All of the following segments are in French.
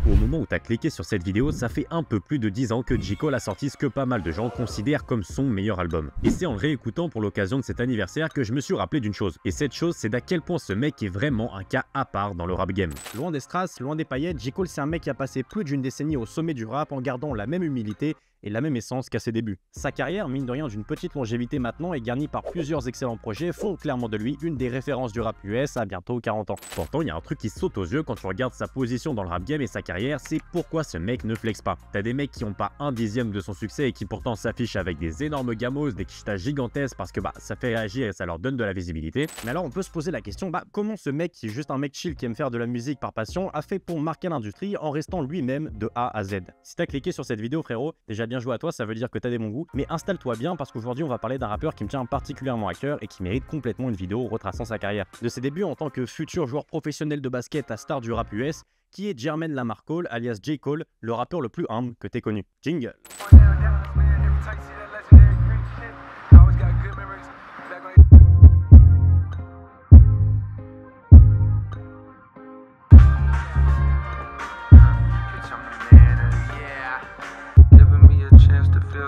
Au moment où tu as cliqué sur cette vidéo, ça fait un peu plus de 10 ans que J. Cole a sorti ce que pas mal de gens considèrent comme son meilleur album. Et c'est en le réécoutant pour l'occasion de cet anniversaire que je me suis rappelé d'une chose. Et cette chose, c'est d'à quel point ce mec est vraiment un cas à part dans le rap game. Loin des strass, loin des paillettes, J. Cole c'est un mec qui a passé plus d'une décennie au sommet du rap en gardant la même humilité et la même essence qu'à ses débuts. Sa carrière, mine de rien d'une petite longévité maintenant et garnie par plusieurs excellents projets, font clairement de lui une des références du rap US à bientôt 40 ans. Pourtant, il y a un truc qui saute aux yeux quand tu regardes sa position dans le rap game et sa carrière, c'est pourquoi ce mec ne flex pas. T'as des mecs qui ont pas un dixième de son succès et qui pourtant s'affichent avec des énormes gamos, des quichetas gigantesques parce que ça fait réagir et ça leur donne de la visibilité. Mais alors on peut se poser la question, comment ce mec qui est juste un mec chill qui aime faire de la musique par passion a fait pour marquer l'industrie en restant lui-même de A à Z. Si t'as cliqué sur cette vidéo frérot, déjà bien joué à toi, ça veut dire que t'as des bons goûts, mais installe-toi bien parce qu'aujourd'hui on va parler d'un rappeur qui me tient particulièrement à cœur et qui mérite complètement une vidéo retraçant sa carrière. De ses débuts en tant que futur joueur professionnel de basket à star du rap US, qui est Jermaine Lamar Cole alias J. Cole, le rappeur le plus humble que t'aies connu. Jingle.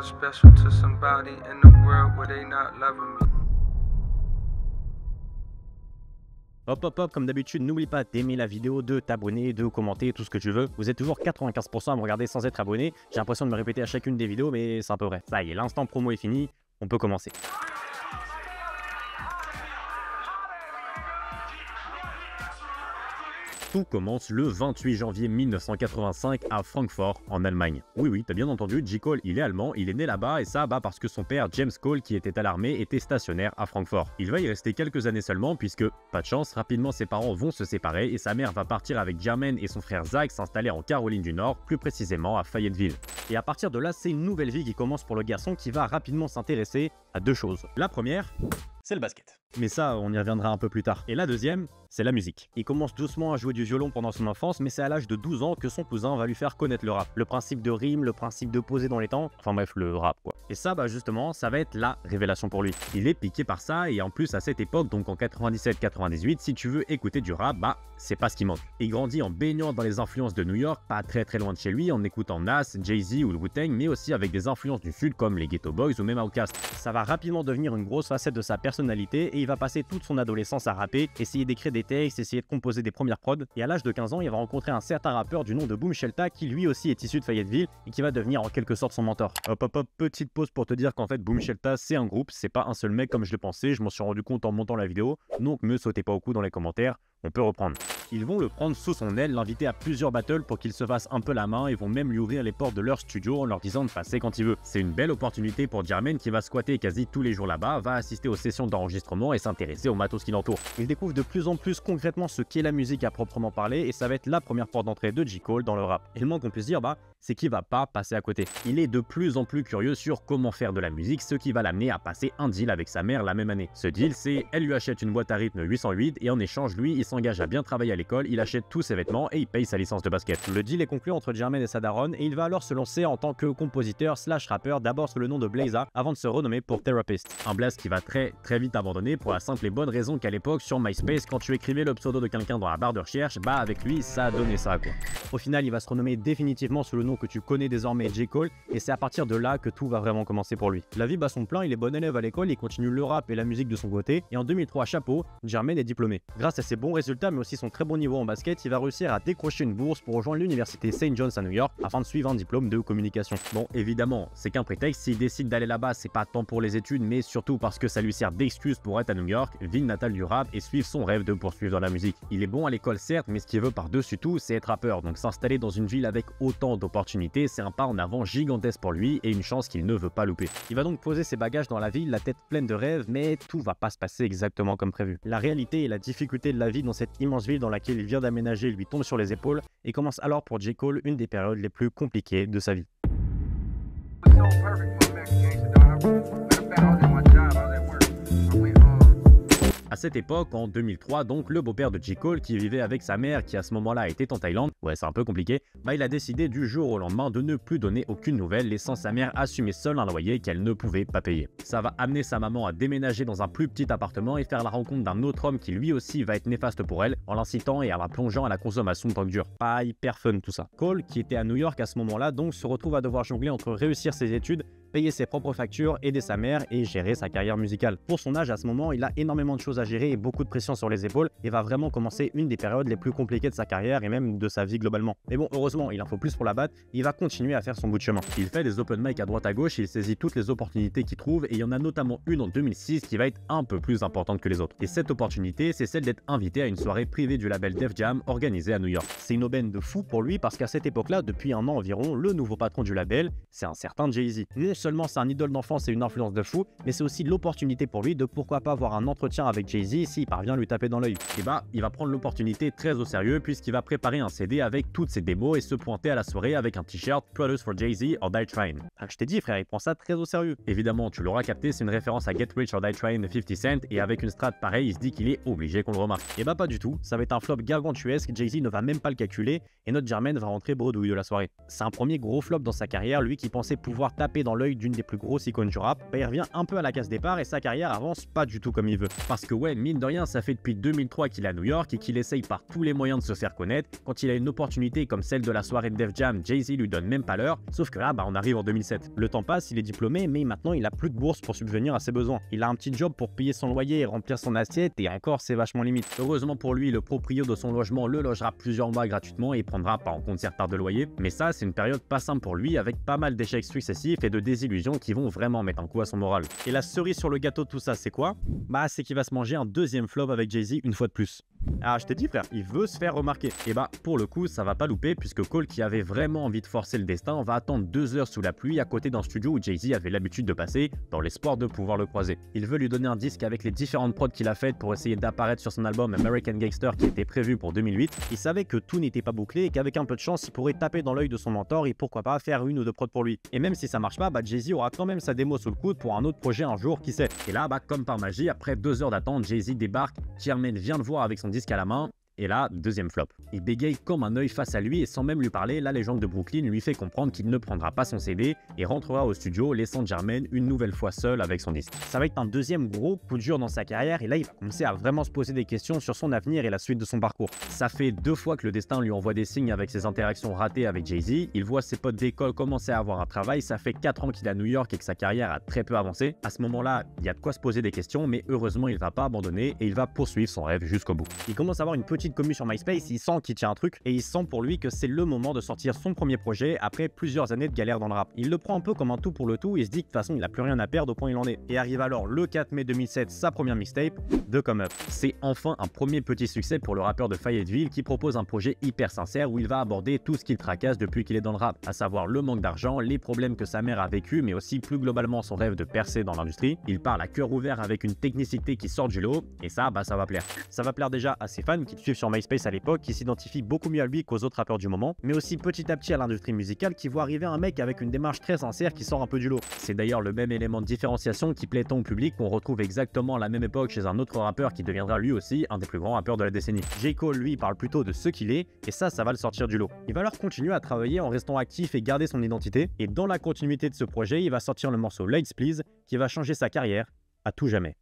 Special to somebody in the world where they not loving me. Hop, comme d'habitude, n'oublie pas d'aimer la vidéo, de t'abonner, de commenter, tout ce que tu veux. Vous êtes toujours 95% à me regarder sans être abonné. J'ai l'impression de me répéter à chacune des vidéos, mais c'est un peu vrai. Ça y est, l'instant promo est fini, on peut commencer. Tout commence le 28 janvier 1985 à Francfort, en Allemagne. Oui, t'as bien entendu, J. Cole, il est allemand, il est né là-bas et ça parce que son père, James Cole, qui était à l'armée, était stationnaire à Francfort. Il va y rester quelques années seulement puisque, pas de chance, rapidement ses parents vont se séparer et sa mère va partir avec Jermaine et son frère Zach s'installer en Caroline du Nord, plus précisément à Fayetteville. Et à partir de là, c'est une nouvelle vie qui commence pour le garçon qui va rapidement s'intéresser à deux choses. La première, c'est le basket. Mais ça, on y reviendra un peu plus tard. Et la deuxième, c'est la musique. Il commence doucement à jouer du violon pendant son enfance, mais c'est à l'âge de 12 ans que son cousin va lui faire connaître le rap. Le principe de rime, le principe de poser dans les temps, enfin bref, le rap quoi. Et ça, justement, ça va être la révélation pour lui. Il est piqué par ça et en plus à cette époque, donc en 97-98, si tu veux écouter du rap, c'est pas ce qui manque. Il grandit en baignant dans les influences de New York, pas très loin de chez lui, en écoutant Nas, Jay-Z ou le Wu-Tang, mais aussi avec des influences du sud comme les Ghetto Boys ou même Outkast. Ça va rapidement devenir une grosse facette de sa personnalité et il va passer toute son adolescence à rapper, essayer d'écrire des textes, essayer de composer des premières prods. Et à l'âge de 15 ans, il va rencontrer un certain rappeur du nom de Boom Shelta qui lui aussi est issu de Fayetteville et qui va devenir en quelque sorte son mentor. Hop, petite pause pour te dire qu'en fait Boom Shelta c'est un groupe, c'est pas un seul mec comme je le pensais, je m'en suis rendu compte en montant la vidéo, donc me sautez pas au cou dans les commentaires, on peut reprendre. Ils vont le prendre sous son aile, l'inviter à plusieurs battles pour qu'il se fasse un peu la main et vont même lui ouvrir les portes de leur studio en leur disant de passer quand il veut. C'est une belle opportunité pour Jermaine qui va squatter quasi tous les jours là-bas, va assister aux sessions d'enregistrement et s'intéresser au matos qui l'entoure. Il découvre de plus en plus concrètement ce qu'est la musique à proprement parler et ça va être la première porte d'entrée de J. Cole dans le rap. Et le moins qu'on puisse dire, c'est qu'il va pas passer à côté. Il est de plus en plus curieux sur comment faire de la musique, ce qui va l'amener à passer un deal avec sa mère la même année. Ce deal, c'est elle lui achète une boîte à rythme 808 et en échange, lui, il s'engage à bien travailler à l'école, il achète tous ses vêtements et il paye sa licence de basket. Le deal est conclu entre Jermaine et sa daronne et il va alors se lancer en tant que compositeur slash rappeur, d'abord sous le nom de Blaza avant de se renommer pour Therapist. Un blast qui va très vite abandonner pour la simple et bonne raison qu'à l'époque sur MySpace, quand tu écrivais le pseudo de quelqu'un dans la barre de recherche, avec lui ça a donné ça quoi. Au final, il va se renommer définitivement sous le nom que tu connais désormais, J. Cole, et c'est à partir de là que tout va vraiment commencer pour lui. La vie bat son plein, il est bon élève à l'école, il continue le rap et la musique de son côté, et en 2003, chapeau, Jermaine est diplômé. Grâce à ses bons résultats mais aussi son très bon niveau en basket, il va réussir à décrocher une bourse pour rejoindre l'université St. John's à New York afin de suivre un diplôme de communication. Bon, évidemment, c'est qu'un prétexte, s'il décide d'aller là-bas, c'est pas tant pour les études, mais surtout parce que ça lui sert d'excuse pour être à New York, ville natale du rap, et suivre son rêve de poursuivre dans la musique. Il est bon à l'école certes, mais ce qu'il veut par-dessus tout, c'est être rappeur, donc s'installer dans une ville avec autant d'opportunités, c'est un pas en avant gigantesque pour lui et une chance qu'il ne veut pas louper. Il va donc poser ses bagages dans la ville, la tête pleine de rêves, mais tout va pas se passer exactement comme prévu. La réalité et la difficulté de la vie dans cette immense ville dans laquelle il vient d'aménager lui tombe sur les épaules et commence alors pour J. Cole une des périodes les plus compliquées de sa vie. À cette époque, en 2003, donc, le beau-père de J. Cole, qui vivait avec sa mère, qui à ce moment-là était en Thaïlande, ouais c'est un peu compliqué, il a décidé du jour au lendemain de ne plus donner aucune nouvelle, laissant sa mère assumer seule un loyer qu'elle ne pouvait pas payer. Ça va amener sa maman à déménager dans un plus petit appartement et faire la rencontre d'un autre homme qui lui aussi va être néfaste pour elle, en l'incitant et en la plongeant à la consommation de drogue dure. Pas hyper fun tout ça. Cole, qui était à New York à ce moment-là, donc se retrouve à devoir jongler entre réussir ses études, payer ses propres factures, aider sa mère et gérer sa carrière musicale. Pour son âge, à ce moment, il a énormément de choses à gérer et beaucoup de pression sur les épaules et va vraiment commencer une des périodes les plus compliquées de sa carrière et même de sa vie globalement. Mais bon, heureusement, il en faut plus pour la battre, il va continuer à faire son bout de chemin. Il fait des open mic à droite à gauche, il saisit toutes les opportunités qu'il trouve et il y en a notamment une en 2006 qui va être un peu plus importante que les autres. Et cette opportunité, c'est celle d'être invité à une soirée privée du label Def Jam organisée à New York. C'est une aubaine de fou pour lui parce qu'à cette époque-là, depuis un an environ, le nouveau patron du label, c'est un certain Jay-Z. Non seulement c'est un idole d'enfance et une influence de fou, mais c'est aussi l'opportunité pour lui de pourquoi pas avoir un entretien avec Jay-Z s'il parvient à lui taper dans l'œil. Et il va prendre l'opportunité très au sérieux puisqu'il va préparer un CD avec toutes ses démos et se pointer à la soirée avec un t-shirt Produced for Jay-Z or Die Trying. Je t'ai dit frère, il prend ça très au sérieux. Évidemment, tu l'auras capté, c'est une référence à Get Rich or Die Trying de 50 Cent et avec une strat pareille, il se dit qu'il est obligé qu'on le remarque. Et pas du tout, ça va être un flop gargantuesque, Jay-Z ne va même pas le calculer et notre Jermaine va rentrer bredouille de la soirée. C'est un premier gros flop dans sa carrière, lui qui pensait pouvoir taper dans l'œil d'une des plus grosses icônes du rap, il revient un peu à la case départ et sa carrière avance pas du tout comme il veut. Parce que ouais, mine de rien, ça fait depuis 2003 qu'il est à New York et qu'il essaye par tous les moyens de se faire connaître. Quand il a une opportunité comme celle de la soirée de Def Jam, Jay-Z lui donne même pas l'heure, sauf que là, on arrive en 2007. Le temps passe, il est diplômé, mais maintenant il a plus de bourse pour subvenir à ses besoins. Il a un petit job pour payer son loyer et remplir son assiette et encore c'est vachement limite. Heureusement pour lui, le proprio de son logement le logera plusieurs mois gratuitement et il prendra pas en compte ses retards de loyer. Mais ça, c'est une période pas simple pour lui avec pas mal d'échecs successifs et de désillusions qui vont vraiment mettre un coup à son moral. Et la cerise sur le gâteau de tout ça, c'est quoi? C'est qu'il va se manger un deuxième flop avec Jay-Z une fois de plus. Ah, je t'ai dit frère, il veut se faire remarquer. Et pour le coup, ça va pas louper puisque Cole, qui avait vraiment envie de forcer le destin, va attendre 2 heures sous la pluie à côté d'un studio où Jay-Z avait l'habitude de passer dans l'espoir de pouvoir le croiser. Il veut lui donner un disque avec les différentes prods qu'il a faites pour essayer d'apparaître sur son album American Gangster qui était prévu pour 2008. Il savait que tout n'était pas bouclé et qu'avec un peu de chance, il pourrait taper dans l'œil de son mentor et pourquoi pas faire une ou deux prods pour lui. Et même si ça marche pas, Jay-Z aura quand même sa démo sous le coude pour un autre projet un jour, qui sait. Et là, comme par magie, après 2 heures d'attente, Jay-Z débarque, Jermaine vient le voir avec son disque à la main. Et là, deuxième flop. Il bégaye comme un œil face à lui et sans même lui parler, la légende de Brooklyn lui fait comprendre qu'il ne prendra pas son CD et rentrera au studio, laissant Jermaine une nouvelle fois seul avec son disque. Ça va être un deuxième gros coup dur dans sa carrière et là il va commencer à vraiment se poser des questions sur son avenir et la suite de son parcours. Ça fait 2 fois que le destin lui envoie des signes avec ses interactions ratées avec Jay-Z, il voit ses potes d'école commencer à avoir un travail, ça fait 4 ans qu'il est à New York et que sa carrière a très peu avancé. À ce moment-là, il y a de quoi se poser des questions, mais heureusement il va pas abandonner et il va poursuivre son rêve jusqu'au bout. Il commence à avoir une petite commu sur MySpace, il sent qu'il tient un truc et il sent pour lui que c'est le moment de sortir son premier projet après plusieurs années de galère dans le rap. Il le prend un peu comme un tout pour le tout et se dit que de toute façon il a plus rien à perdre au point où il en est. Et arrive alors le 4 mai 2007 sa première mixtape, The Come Up. C'est enfin un premier petit succès pour le rappeur de Fayetteville qui propose un projet hyper sincère où il va aborder tout ce qu'il tracasse depuis qu'il est dans le rap, à savoir le manque d'argent, les problèmes que sa mère a vécu mais aussi plus globalement son rêve de percer dans l'industrie. Il parle à cœur ouvert avec une technicité qui sort du lot et ça ça va plaire. Ça va plaire déjà à ses fans qui le suivent sur MySpace à l'époque, qui s'identifient beaucoup mieux à lui qu'aux autres rappeurs du moment, mais aussi petit à petit à l'industrie musicale qui voit arriver un mec avec une démarche très sincère qui sort un peu du lot. C'est d'ailleurs le même élément de différenciation qui plaît tant au public qu'on retrouve exactement à la même époque chez un autre rappeur qui deviendra lui aussi un des plus grands rappeurs de la décennie. J. Cole lui parle plutôt de ce qu'il est et ça va le sortir du lot. Il va alors continuer à travailler en restant actif et garder son identité et dans la continuité de ce projet il va sortir le morceau Lights Please qui va changer sa carrière à tout jamais.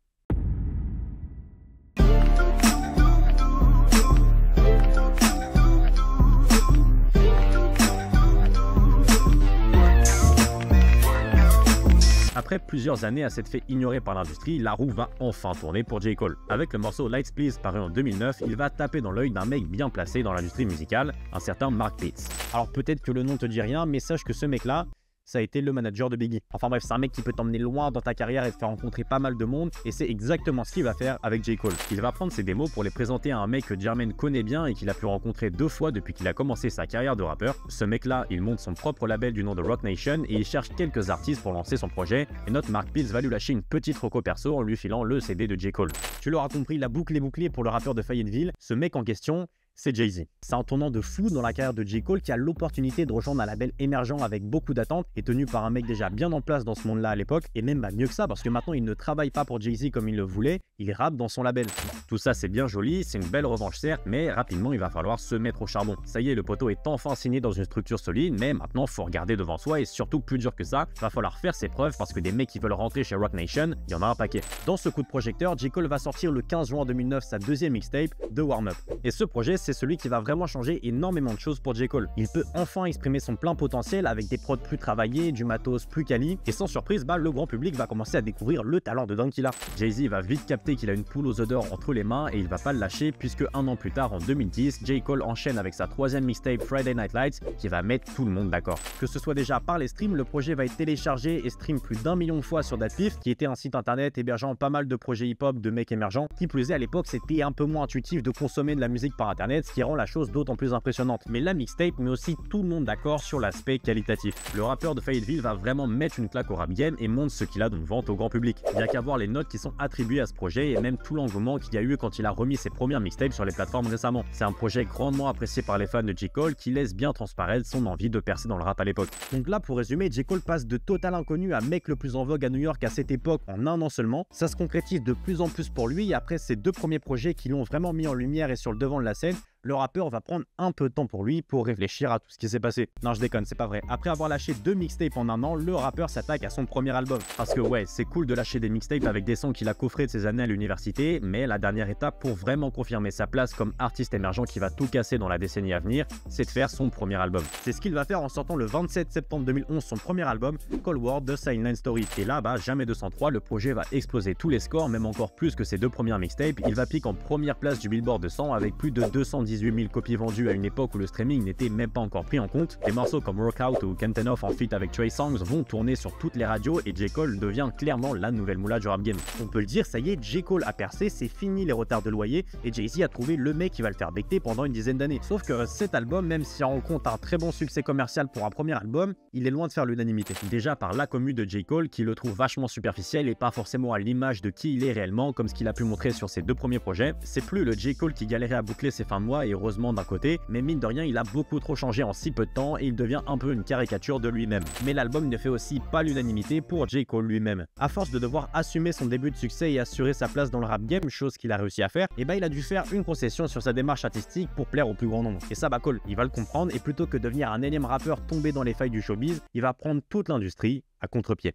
Après plusieurs années à s'être fait ignorer par l'industrie, la roue va enfin tourner pour J. Cole. Avec le morceau Lights Please paru en 2009, il va taper dans l'œil d'un mec bien placé dans l'industrie musicale, un certain Mark Pitts. Alors peut-être que le nom te dit rien, mais sache que ce mec-là, ça a été le manager de Biggie. Enfin bref, c'est un mec qui peut t'emmener loin dans ta carrière et te faire rencontrer pas mal de monde et c'est exactement ce qu'il va faire avec J. Cole. Il va prendre ses démos pour les présenter à un mec que Jermaine connaît bien et qu'il a pu rencontrer 2 fois depuis qu'il a commencé sa carrière de rappeur. Ce mec-là, il monte son propre label du nom de Roc Nation et il cherche quelques artistes pour lancer son projet et notre Mark Pitts va lui lâcher une petite reco perso en lui filant le CD de J. Cole. Tu l'auras compris, la boucle est bouclée pour le rappeur de Fayetteville. Ce mec en question, c'est Jay-Z. C'est un tournant de fou dans la carrière de J. Cole qui a l'opportunité de rejoindre un label émergent avec beaucoup d'attentes et tenu par un mec déjà bien en place dans ce monde-là à l'époque, et même mieux que ça parce que maintenant il ne travaille pas pour Jay-Z comme il le voulait, il rappe dans son label. Tout ça c'est bien joli, c'est une belle revanche certes, mais rapidement il va falloir se mettre au charbon. Ça y est, le poteau est enfin signé dans une structure solide, mais maintenant faut regarder devant soi et surtout plus dur que ça, va falloir faire ses preuves parce que des mecs qui veulent rentrer chez Roc Nation, il y en a un paquet. Dans ce coup de projecteur, J. Cole va sortir le 15 juin 2009 sa deuxième mixtape, The Warm Up. Et ce projet, c'est celui qui va vraiment changer énormément de choses pour J. Cole. Il peut enfin exprimer son plein potentiel avec des prods plus travaillés, du matos plus quali, et sans surprise, le grand public va commencer à découvrir le talent de dingue qu'il a. Jay-Z va vite capter qu'il a une poule aux œufs d'or entre les mains et il va pas le lâcher puisque un an plus tard, en 2010, J. Cole enchaîne avec sa troisième mixtape Friday Night Lights qui va mettre tout le monde d'accord. Que ce soit déjà par les streams, le projet va être téléchargé et stream plus d'1 million de fois sur DatPiff, qui était un site internet hébergeant pas mal de projets hip-hop de mecs émergents. Qui plus est, à l'époque, c'était un peu moins intuitif de consommer de la musique par internet, ce qui rend la chose d'autant plus impressionnante. Mais la mixtape met aussi tout le monde d'accord sur l'aspect qualitatif. Le rappeur de Fayetteville va vraiment mettre une claque au rap game et montre ce qu'il a donc vente au grand public. Il n'y a qu'à voir les notes qui sont attribuées à ce projet et même tout l'engouement qu'il y a eu quand il a remis ses premières mixtapes sur les plateformes récemment. C'est un projet grandement apprécié par les fans de J. Cole qui laisse bien transparaître son envie de percer dans le rap à l'époque. Donc là, pour résumer, J. Cole passe de total inconnu à mec le plus en vogue à New York à cette époque en un an seulement. Ça se concrétise de plus en plus pour lui et après ses deux premiers projets qui l'ont vraiment mis en lumière et sur le devant de la scène, le rappeur va prendre un peu de temps pour lui pour réfléchir à tout ce qui s'est passé. Non, je déconne, c'est pas vrai. Après avoir lâché 2 mixtapes en un an, le rappeur s'attaque à son premier album. Parce que ouais, c'est cool de lâcher des mixtapes avec des sons qu'il a coffrés de ses années à l'université, mais la dernière étape pour vraiment confirmer sa place comme artiste émergent qui va tout casser dans la décennie à venir, c'est de faire son premier album. C'est ce qu'il va faire en sortant le 27 septembre 2011 son premier album, Cold War The Silent Story. Et là, jamais 203, le projet va exploser tous les scores, même encore plus que ses deux premières mixtapes. Il va piquer en première place du Billboard 200 avec plus de 218 000 copies vendues à une époque où le streaming n'était même pas encore pris en compte. Des morceaux comme Workout ou Can't Enough en feat avec Trey Songz vont tourner sur toutes les radios et J. Cole devient clairement la nouvelle moula du rap game. On peut le dire, ça y est, J. Cole a percé, c'est fini les retards de loyer et Jay-Z a trouvé le mec qui va le faire becter pendant une dizaine d'années. Sauf que cet album, même si on compte un très bon succès commercial pour un premier album, il est loin de faire l'unanimité. Déjà par la commu de J. Cole qui le trouve vachement superficiel et pas forcément à l'image de qui il est réellement comme ce qu'il a pu montrer sur ses deux premiers projets. C'est plus le J. Cole qui galérait à boucler ses fins de mois et heureusement d'un côté, mais mine de rien il a beaucoup trop changé en si peu de temps et il devient un peu une caricature de lui-même. Mais l'album ne fait aussi pas l'unanimité pour J. Cole lui-même. À force de devoir assumer son début de succès et assurer sa place dans le rap game, chose qu'il a réussi à faire, et il a dû faire une concession sur sa démarche artistique pour plaire au plus grand nombre. Et ça Cole, il va le comprendre et plutôt que devenir un énième rappeur tombé dans les failles du showbiz, il va prendre toute l'industrie à contre-pied.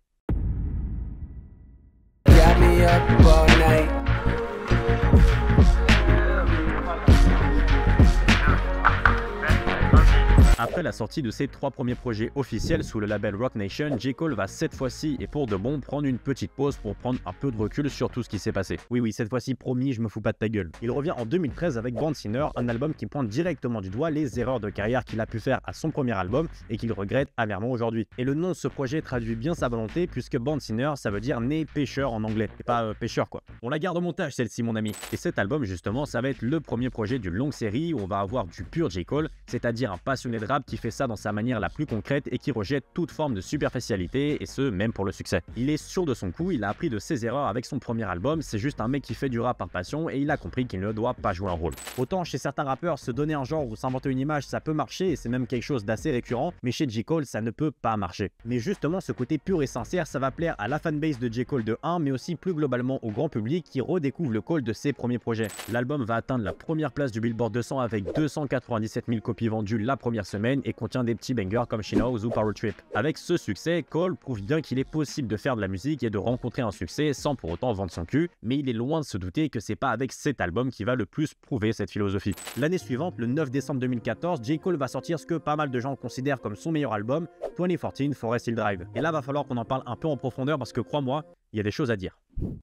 Après la sortie de ses 3 premiers projets officiels sous le label Roc Nation, J. Cole va cette fois-ci et pour de bon prendre une petite pause pour prendre un peu de recul sur tout ce qui s'est passé. Oui, cette fois-ci promis, je me fous pas de ta gueule. Il revient en 2013 avec Born Sinner, un album qui pointe directement du doigt les erreurs de carrière qu'il a pu faire à son premier album et qu'il regrette amèrement aujourd'hui. Et le nom de ce projet traduit bien sa volonté puisque Born Sinner ça veut dire né pêcheur en anglais, et pas pêcheur quoi. On la garde au montage celle-ci mon ami. Et cet album justement ça va être le premier projet d'une longue série où on va avoir du pur J. Cole, c'est-à-dire un passionné de rap qui fait ça dans sa manière la plus concrète et qui rejette toute forme de superficialité et ce même pour le succès. Il est sûr de son coup, il a appris de ses erreurs avec son premier album, c'est juste un mec qui fait du rap par passion et il a compris qu'il ne doit pas jouer un rôle. Autant chez certains rappeurs se donner un genre ou s'inventer une image ça peut marcher et c'est même quelque chose d'assez récurrent, mais chez J. Cole ça ne peut pas marcher. Mais justement ce côté pur et sincère ça va plaire à la fanbase de J. Cole de 1 mais aussi plus globalement au grand public qui redécouvre le Cole de ses premiers projets. L'album va atteindre la première place du Billboard 200 avec 297 000 copies vendues la première semaine et contient des petits bangers comme She Knows ou Power Trip. Avec ce succès, Cole prouve bien qu'il est possible de faire de la musique et de rencontrer un succès sans pour autant vendre son cul, mais il est loin de se douter que c'est pas avec cet album qui va le plus prouver cette philosophie. L'année suivante, le 9 décembre 2014, J. Cole va sortir ce que pas mal de gens considèrent comme son meilleur album, 2014 Forest Hill Drive. Et là va falloir qu'on en parle un peu en profondeur parce que crois-moi, il y a des choses à dire.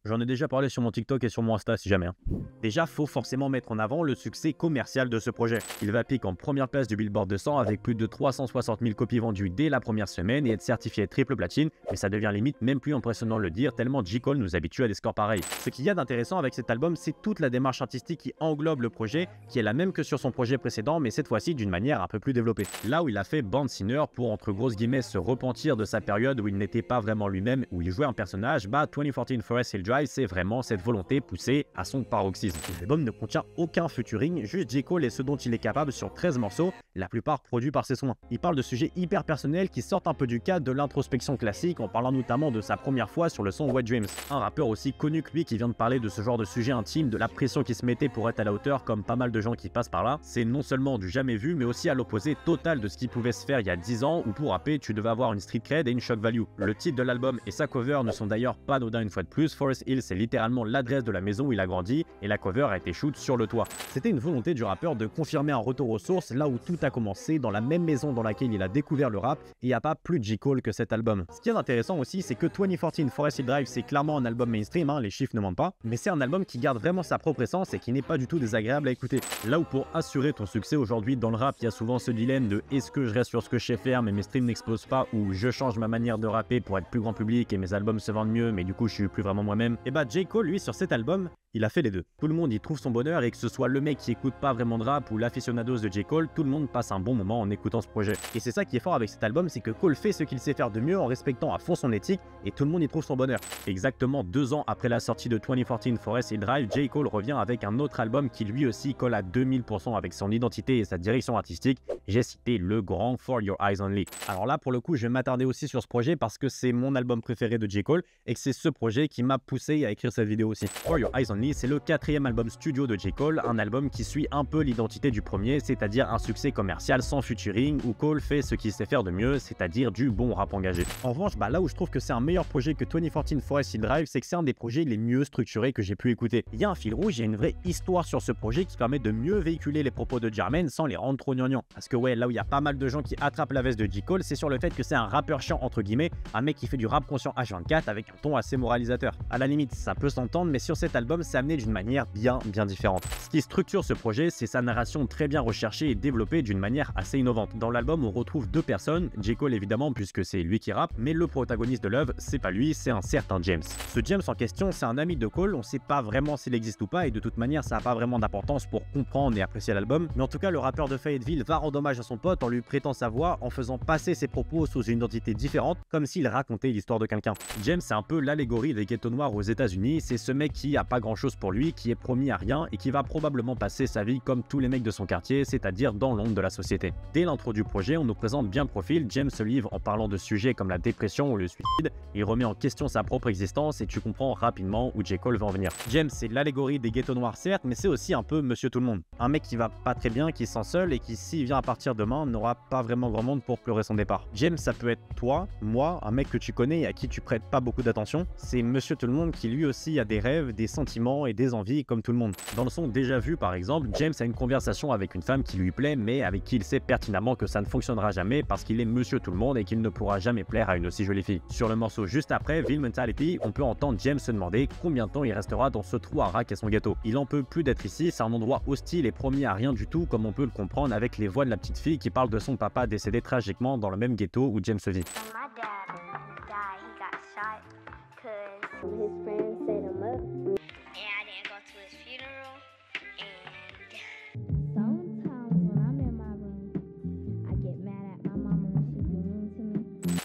J'en ai déjà parlé sur mon TikTok et sur mon Insta si jamais. Déjà, faut forcément mettre en avant le succès commercial de ce projet. Il va piquer en première place du Billboard 200 avec plus de 360 000 copies vendues dès la première semaine et être certifié triple platine, mais ça devient limite même plus impressionnant de le dire tellement J. Cole nous habitue à des scores pareils. Ce qu'il y a d'intéressant avec cet album, c'est toute la démarche artistique qui englobe le projet, qui est la même que sur son projet précédent, mais cette fois-ci d'une manière un peu plus développée. Là où il a fait Born Sinner pour entre grosses guillemets se repentir de sa période où il n'était pas vraiment lui-même, où il jouait un personnage, bah 2014 Forest Hill Drive, c'est vraiment cette volonté poussée à son paroxysme. L'album ne contient aucun featuring, juste J. Cole et ce dont il est capable sur 13 morceaux, la plupart produits par ses soins. Il parle de sujets hyper personnels qui sortent un peu du cadre de l'introspection classique, en parlant notamment de sa première fois sur le son Wet Dreams. Un rappeur aussi connu que lui qui vient de parler de ce genre de sujet intime, de la pression qui se mettait pour être à la hauteur, comme pas mal de gens qui passent par là, c'est non seulement du jamais vu, mais aussi à l'opposé total de ce qui pouvait se faire il y a 10 ans, où pour rapper, tu devais avoir une street cred et une shock value. Le titre de l'album et sa cover ne sont d'ailleurs pas anodins une fois de plus. Forest Hill, c'est littéralement l'adresse de la maison où il a grandi, et la cover a été shoot sur le toit. C'était une volonté du rappeur de confirmer un retour aux sources, là où tout a commencé, dans la même maison dans laquelle il a découvert le rap, et il n'y a pas plus J. Cole que cet album. Ce qui est intéressant aussi, c'est que 2014 Forest Hill Drive, c'est clairement un album mainstream, les chiffres ne mentent pas, mais c'est un album qui garde vraiment sa propre essence et qui n'est pas du tout désagréable à écouter. Là où pour assurer ton succès aujourd'hui dans le rap, il y a souvent ce dilemme de est-ce que je reste sur ce que je sais faire mais mes streams n'explosent pas, ou je change ma manière de rapper pour être plus grand public et mes albums se vendent mieux mais du coup je suis plus vraiment moi-même. Et bah J. Cole lui sur cet album, il a fait les deux. Tout le monde y trouve son bonheur, et que ce soit le mec qui écoute pas vraiment de rap ou l'aficionados de J. Cole, tout le monde passe un bon moment en écoutant ce projet. Et c'est ça qui est fort avec cet album, c'est que Cole fait ce qu'il sait faire de mieux en respectant à fond son éthique, et tout le monde y trouve son bonheur. Exactement 2 ans après la sortie de 2014 Forest Hill Drive, J. Cole revient avec un autre album qui lui aussi colle à 2000% avec son identité et sa direction artistique. J'ai cité le grand For Your Eyes Only. Alors là pour le coup je vais m'attarder aussi sur ce projet parce que c'est mon album préféré de J. Cole et que c'est ce projet qui m'a poussé à écrire cette vidéo aussi. For Your Eyes Only, c'est le 4e album studio de J. Cole, un album qui suit un peu l'identité du premier, c'est-à-dire un succès commercial sans featuring, où Cole fait ce qu'il sait faire de mieux, c'est-à-dire du bon rap engagé. En revanche, là où je trouve que c'est un meilleur projet que 2014 Forest Hill Drive, c'est que c'est un des projets les mieux structurés que j'ai pu écouter. Il y a un fil rouge, il y a une vraie histoire sur ce projet qui permet de mieux véhiculer les propos de Jermaine sans les rendre trop gnangnans. Parce que ouais, là où il y a pas mal de gens qui attrapent la veste de J. Cole, c'est sur le fait que c'est un rappeur chiant entre guillemets, un mec qui fait du rap conscient H24 avec un ton assez moralisateur. À la limite, ça peut s'entendre, mais sur cet album, c'est amené d'une manière bien différente. Ce qui structure ce projet, c'est sa narration très bien recherchée et développée d'une manière assez innovante. Dans l'album, on retrouve 2 personnes, J. Cole évidemment puisque c'est lui qui rappe, mais le protagoniste de l'œuvre, c'est pas lui, c'est un certain James. Ce James en question, c'est un ami de Cole, on sait pas vraiment s'il existe ou pas, et de toute manière, ça a pas vraiment d'importance pour comprendre et apprécier l'album, mais en tout cas, le rappeur de Fayetteville va rendre hommage à son pote en lui prêtant sa voix, en faisant passer ses propos sous une identité différente, comme s'il racontait l'histoire de quelqu'un. James, c'est un peu l'allégorie des ghettos noirs aux États-Unis, c'est ce mec qui a pas grand chose pour lui, qui est promis à rien et qui va probablement passer sa vie comme tous les mecs de son quartier, c'est-à-dire dans l'ombre de la société. Dès l'intro du projet, on nous présente bien le profil, James se livre en parlant de sujets comme la dépression ou le suicide, il remet en question sa propre existence et tu comprends rapidement où J. Cole va en venir. James, c'est l'allégorie des ghettos noirs certes, mais c'est aussi un peu Monsieur Tout le Monde. Un mec qui va pas très bien, qui se sent seul et qui s'il vient à partir demain n'aura pas vraiment grand monde pour pleurer son départ. James, ça peut être toi, moi, un mec que tu connais et à qui tu prêtes pas beaucoup d'attention. C'est Monsieur Tout le Monde qui lui aussi a des rêves, des sentiments et des envies comme tout le monde. Dans le son Déjà Vu par exemple, James a une conversation avec une femme qui lui plaît mais avec qui il sait pertinemment que ça ne fonctionnera jamais parce qu'il est Monsieur Tout le Monde et qu'il ne pourra jamais plaire à une aussi jolie fille. Sur le morceau juste après, Ville Mentality, on peut entendre James se demander combien de temps il restera dans ce trou à rats qu'est son ghetto. Il en peut plus d'être ici, c'est un endroit hostile et promis à rien du tout comme on peut le comprendre avec les voix de la petite fille qui parle de son papa décédé tragiquement dans le même ghetto où James vit.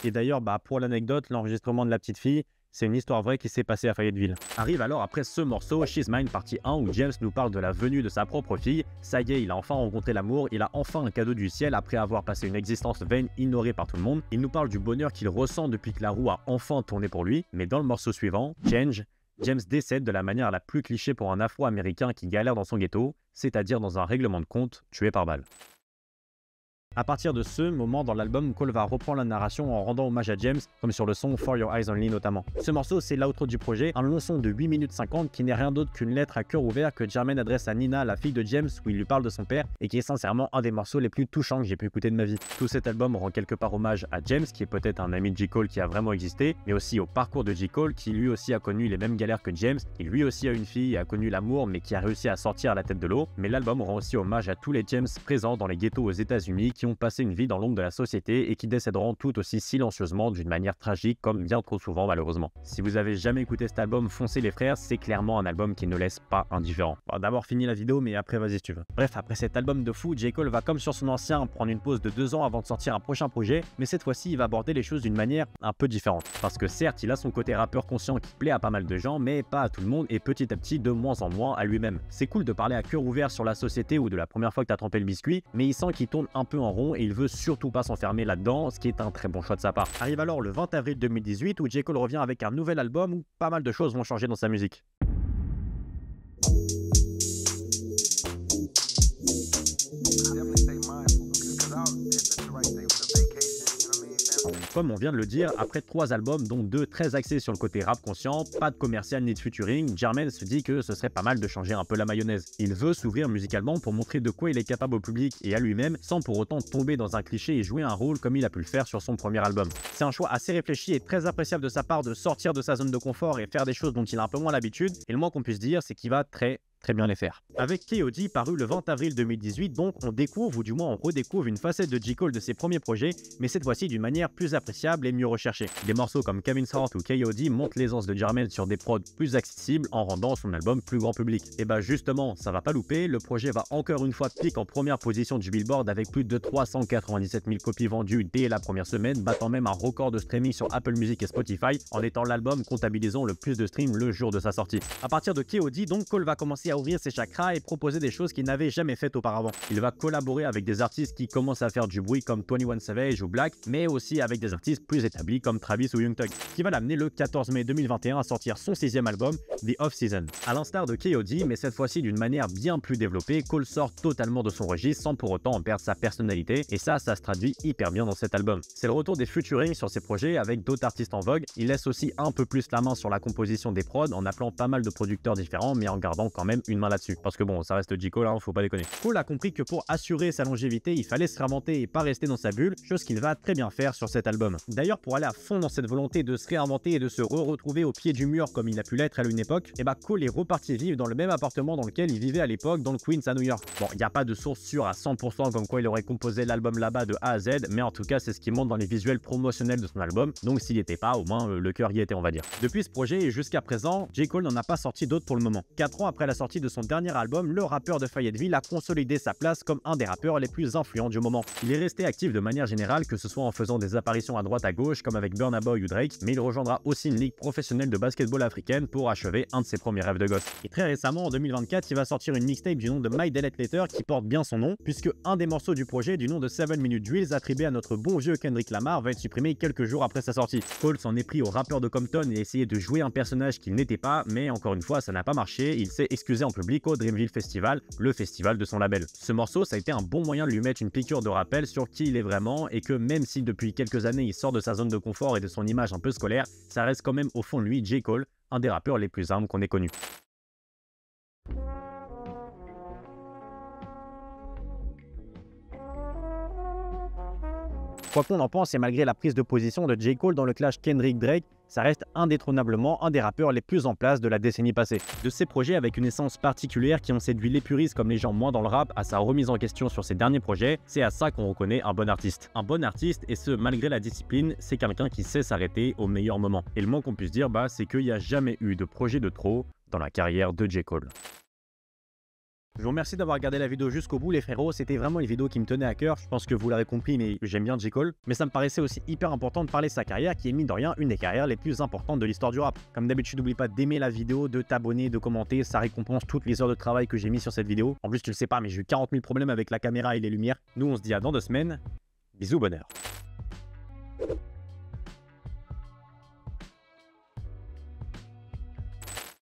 Et d'ailleurs, pour l'anecdote, l'enregistrement de la petite fille, c'est une histoire vraie qui s'est passée à Fayetteville. Arrive alors après ce morceau, She's Mine partie 1 où James nous parle de la venue de sa propre fille. Ça y est, il a enfin rencontré l'amour, il a enfin un cadeau du ciel après avoir passé une existence vaine ignorée par tout le monde. Il nous parle du bonheur qu'il ressent depuis que la roue a enfin tourné pour lui. Mais dans le morceau suivant, Change, James décède de la manière la plus cliché pour un Afro-Américain qui galère dans son ghetto, c'est-à-dire dans un règlement de compte tué par balle. À partir de ce moment dans l'album, Cole va reprendre la narration en rendant hommage à James, comme sur le son For Your Eyes Only notamment. Ce morceau, c'est l'outro du projet, un long son de 8 minutes 50 qui n'est rien d'autre qu'une lettre à cœur ouvert que Jermaine adresse à Nina, la fille de James, où il lui parle de son père, et qui est sincèrement un des morceaux les plus touchants que j'ai pu écouter de ma vie. Tout cet album rend quelque part hommage à James, qui est peut-être un ami de J. Cole qui a vraiment existé, mais aussi au parcours de J. Cole, qui lui aussi a connu les mêmes galères que James, qui lui aussi a une fille et a connu l'amour, mais qui a réussi à sortir la tête de l'eau. Mais l'album rend aussi hommage à tous les James présents dans les ghettos aux États-Unis, qui ont passé une vie dans l'ombre de la société et qui décéderont tout aussi silencieusement d'une manière tragique comme bien trop souvent malheureusement. Si vous avez jamais écouté cet album, foncez les frères, c'est clairement un album qui ne laisse pas indifférent. Bon, d'abord fini la vidéo mais après vas-y si tu veux. Bref, après cet album de fou, J. Cole va comme sur son ancien prendre une pause de 2 ans avant de sortir un prochain projet, mais cette fois-ci il va aborder les choses d'une manière un peu différente. Parce que certes il a son côté rappeur conscient qui plaît à pas mal de gens, mais pas à tout le monde et petit à petit de moins en moins à lui-même. C'est cool de parler à cœur ouvert sur la société ou de la première fois que t'as trempé le biscuit, mais il sent qu'il tourne un peu en rond et il veut surtout pas s'enfermer là-dedans, ce qui est un très bon choix de sa part. Arrive alors le 20 avril 2018 où J. Cole revient avec un nouvel album où pas mal de choses vont changer dans sa musique. Comme on vient de le dire, après 3 albums dont 2 très axés sur le côté rap conscient, pas de commercial ni de featuring, Jermaine se dit que ce serait pas mal de changer un peu la mayonnaise. Il veut s'ouvrir musicalement pour montrer de quoi il est capable au public et à lui-même sans pour autant tomber dans un cliché et jouer un rôle comme il a pu le faire sur son premier album. C'est un choix assez réfléchi et très appréciable de sa part de sortir de sa zone de confort et faire des choses dont il a un peu moins l'habitude, et le moins qu'on puisse dire c'est qu'il va très bien les faire. Avec K.O.D. paru le 20 avril 2018, donc on découvre ou du moins on redécouvre une facette de J. Cole de ses premiers projets, mais cette fois-ci d'une manière plus appréciable et mieux recherchée. Des morceaux comme Kevin's Heart ou K.O.D. montrent l'aisance de Jermaine sur des prods plus accessibles en rendant son album plus grand public. Et bah justement, ça va pas louper, le projet va encore une fois piquer en première position du Billboard avec plus de 397 000 copies vendues dès la première semaine, battant même un record de streaming sur Apple Music et Spotify en étant l'album comptabilisant le plus de streams le jour de sa sortie. À partir de K.O.D. donc Cole va commencer à ouvrir ses chakras et proposer des choses qu'il n'avait jamais faites auparavant. Il va collaborer avec des artistes qui commencent à faire du bruit comme 21 Savage ou Black, mais aussi avec des artistes plus établis comme Travis ou Young Thug, qui va l'amener le 14 mai 2021 à sortir son 6e album, The Off-Season. À l'instar de K.O.D., mais cette fois-ci d'une manière bien plus développée, Cole sort totalement de son registre sans pour autant en perdre sa personnalité, et ça se traduit hyper bien dans cet album. C'est le retour des featuring sur ses projets avec d'autres artistes en vogue. Il laisse aussi un peu plus la main sur la composition des prods en appelant pas mal de producteurs différents, mais en gardant quand même une main là-dessus. Parce que bon, ça reste J. Cole, hein, faut pas déconner. Cole a compris que pour assurer sa longévité, il fallait se réinventer et pas rester dans sa bulle, chose qu'il va très bien faire sur cet album. D'ailleurs, pour aller à fond dans cette volonté de se réinventer et de se retrouver au pied du mur comme il a pu l'être à une époque, et bah Cole est reparti vivre dans le même appartement dans lequel il vivait à l'époque dans le Queens à New York. Bon, il n'y a pas de source sûre à 100% comme quoi il aurait composé l'album là-bas de A à Z, mais en tout cas, c'est ce qui montre dans les visuels promotionnels de son album, donc s'il n'y était pas, au moins le cœur y était, on va dire. Depuis ce projet et jusqu'à présent, J. Cole n'en a pas sorti d'autres pour le moment. 4 ans après la sortie de son dernier album, le rappeur de Fayetteville a consolidé sa place comme un des rappeurs les plus influents du moment. Il est resté actif de manière générale, que ce soit en faisant des apparitions à droite à gauche comme avec Burna Boy ou Drake, mais il rejoindra aussi une ligue professionnelle de basketball africaine pour achever un de ses premiers rêves de gosse. Et très récemment, en 2024, il va sortir une mixtape du nom de My Delete Letter qui porte bien son nom, puisque un des morceaux du projet du nom de 7 Minute Drills attribué à notre bon vieux Kendrick Lamar va être supprimé quelques jours après sa sortie. Cole s'en est pris au rappeur de Compton et a essayé de jouer un personnage qu'il n'était pas, mais encore une fois, ça n'a pas marché. Il s'est excusé en public au Dreamville Festival, le festival de son label. Ce morceau, ça a été un bon moyen de lui mettre une piqûre de rappel sur qui il est vraiment et que même si depuis quelques années il sort de sa zone de confort et de son image un peu scolaire, ça reste quand même au fond de lui J. Cole, un des rappeurs les plus humbles qu'on ait connus. Quoi qu'on en pense et malgré la prise de position de J. Cole dans le clash Kendrick-Drake, ça reste indétrônablement un des rappeurs les plus en place de la décennie passée. De ses projets avec une essence particulière qui ont séduit les puristes comme les gens moins dans le rap à sa remise en question sur ses derniers projets, c'est à ça qu'on reconnaît un bon artiste. Un bon artiste, et ce malgré la discipline, c'est quelqu'un qui sait s'arrêter au meilleur moment. Et le moins qu'on puisse dire, c'est qu'il n'y a jamais eu de projet de trop dans la carrière de J. Cole. Je vous remercie d'avoir regardé la vidéo jusqu'au bout les frérots, c'était vraiment une vidéo qui me tenait à cœur, je pense que vous l'avez compris mais j'aime bien J. Cole, mais ça me paraissait aussi hyper important de parler de sa carrière qui est mine de rien une des carrières les plus importantes de l'histoire du rap. Comme d'habitude n'oublie pas d'aimer la vidéo, de t'abonner, de commenter, ça récompense toutes les heures de travail que j'ai mis sur cette vidéo. En plus tu le sais pas mais j'ai eu 40 000 problèmes avec la caméra et les lumières. Nous on se dit à dans 2 semaines, bisous bonheur.